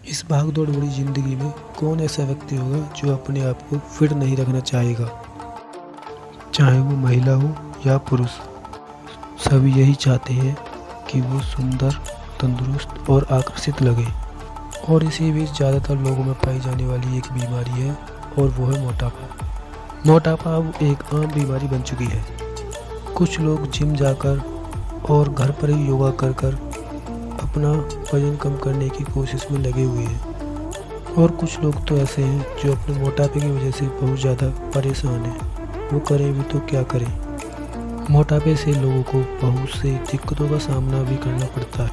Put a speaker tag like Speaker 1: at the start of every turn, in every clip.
Speaker 1: इस भागदौड़ भरी जिंदगी में कौन ऐसा व्यक्ति होगा जो अपने आप को फिट नहीं रखना चाहेगा। चाहे वो महिला हो या पुरुष, सभी यही चाहते हैं कि वो सुंदर, तंदुरुस्त और आकर्षित लगे। और इसी बीच ज़्यादातर लोगों में पाई जाने वाली एक बीमारी है और वो है मोटापा। मोटापा अब एक आम बीमारी बन चुकी है। कुछ लोग जिम जाकर और घर पर ही योगा कर कर अपना वजन कम करने की कोशिश में लगे हुए हैं, और कुछ लोग तो ऐसे हैं जो अपने मोटापे की वजह से बहुत ज़्यादा परेशान हैं। वो करें भी तो क्या करें। मोटापे से लोगों को बहुत सी दिक्कतों का सामना भी करना पड़ता है,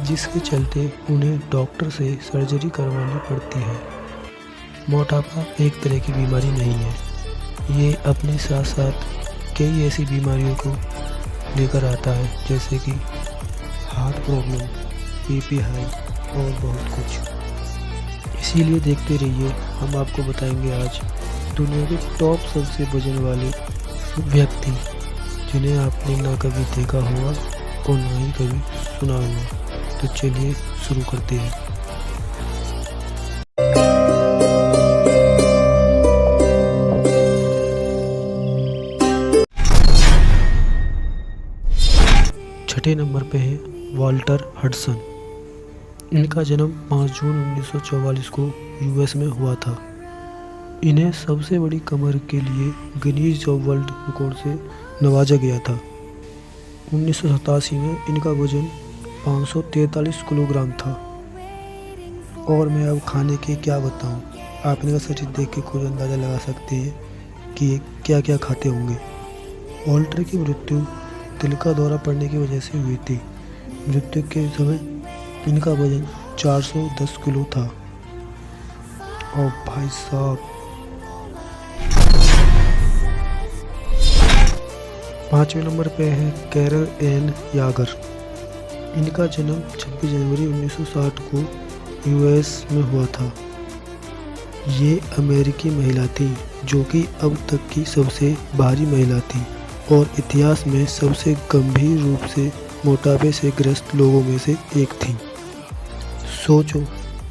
Speaker 1: जिसके चलते उन्हें डॉक्टर से सर्जरी करवानी पड़ती है। मोटापा एक तरह की बीमारी नहीं है, ये अपने साथ साथ कई ऐसी बीमारियों को लेकर आता है, जैसे कि हार्ट प्रॉब्लम, बीपी हाई और बहुत कुछ। इसीलिए देखते रहिए, हम आपको बताएंगे आज दुनिया के टॉप सबसे वजन वाले व्यक्ति, जिन्हें आपने ना कभी देखा होगा और ना ही कभी सुना होगा। तो चलिए शुरू करते हैं। छठे नंबर पे है वॉल्टर हडसन। इनका जन्म 5 जून 1944 को यूएस में हुआ था। इन्हें सबसे बड़ी कमर के लिए गिनीज वर्ल्ड रिकॉर्ड से नवाजा गया था। 1987 में इनका वजन 543 किलोग्राम था। और मैं अब खाने के क्या बताऊं, आप इनका शरीर देख के खुद अंदाज़ा लगा सकते हैं कि ये क्या क्या खाते होंगे। वॉल्टर की मृत्यु दिल का दौरा पड़ने की वजह से हुई थी। मृत्यु के समय इनका वजन 410 किलो था। और भाई साहब, 5वें नंबर पे है कैरल एन यागर। इनका जन्म 26 जनवरी 1960 को यूएस में हुआ था। ये अमेरिकी महिला थी जो कि अब तक की सबसे भारी महिला थी और इतिहास में सबसे गंभीर रूप से मोटापे से ग्रस्त लोगों में से एक थी। सोचो,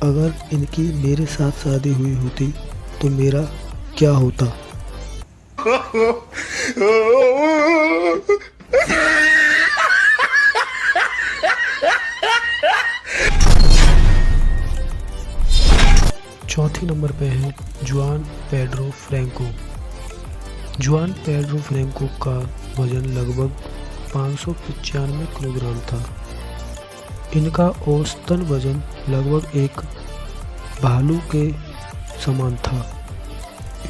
Speaker 1: अगर इनकी मेरे साथ शादी हुई होती तो मेरा क्या होता। चौथे नंबर पे है जुआन पेड्रो फ्रैंको। जुआन पेड्रो फ्रैंको का वजन लगभग 595 किलोग्राम था। इनका औसतन वजन लगभग एक भालू के समान था।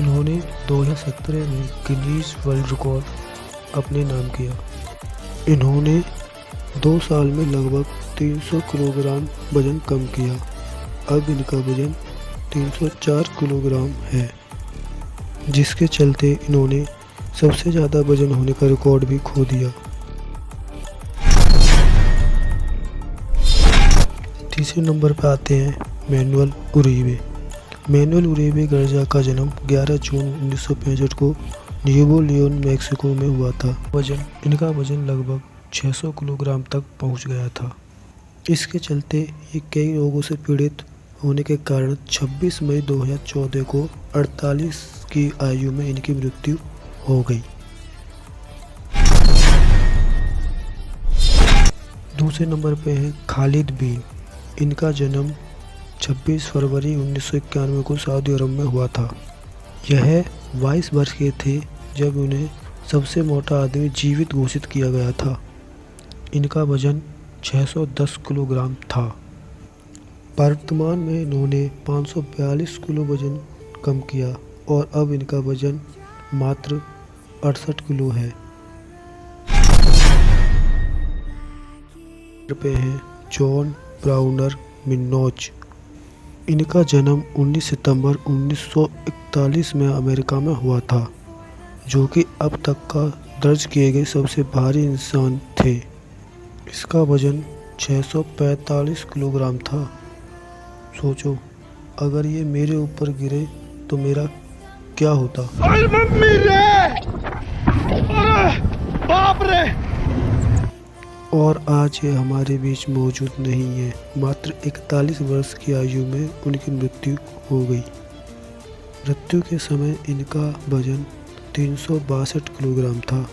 Speaker 1: इन्होंने 2017 में गिनीज वर्ल्ड रिकॉर्ड अपने नाम किया। इन्होंने 2 साल में लगभग 300 किलोग्राम वजन कम किया। अब इनका वजन 304 किलोग्राम है, जिसके चलते इन्होंने सबसे ज़्यादा वजन होने का रिकॉर्ड भी खो दिया। तीसरे नंबर पर आते हैं मैनुअल उरीबे। मैनुअल उरीबे गर्जा का जन्म 11 जून 1965 को न्यूवो लियोन, मैक्सिको में हुआ था। इनका वजन लगभग 600 किलोग्राम तक पहुंच गया था। इसके चलते ये कई रोगों से पीड़ित होने के कारण 26 मई 2014 को 48 की आयु में इनकी मृत्यु हो गई। दूसरे नंबर पे है खालिद बिन। इनका जन्म 26 फरवरी 1991 को सऊदी अरब में हुआ था। यह 22 वर्ष के थे जब उन्हें सबसे मोटा आदमी जीवित घोषित किया गया था। इनका वजन 610 किलोग्राम था। वर्तमान में इन्होंने 542 किलो वजन कम किया और अब इनका वजन मात्र 68 किलो है। पे हैं जॉन ब्राउनर मिन्नोज। इनका जन्म 19 सितंबर 1941 में अमेरिका में हुआ था, जो कि अब तक का दर्ज किए गए सबसे भारी इंसान थे। इसका वजन 645 किलोग्राम था। सोचो, अगर ये मेरे ऊपर गिरे तो मेरा क्या होता। अरे मम्मी रे! अरे बाप रे! और आज ये हमारे बीच मौजूद नहीं है। मात्र 41 वर्ष की आयु में उनकी मृत्यु हो गई। मृत्यु के समय इनका वजन 362 किलोग्राम था।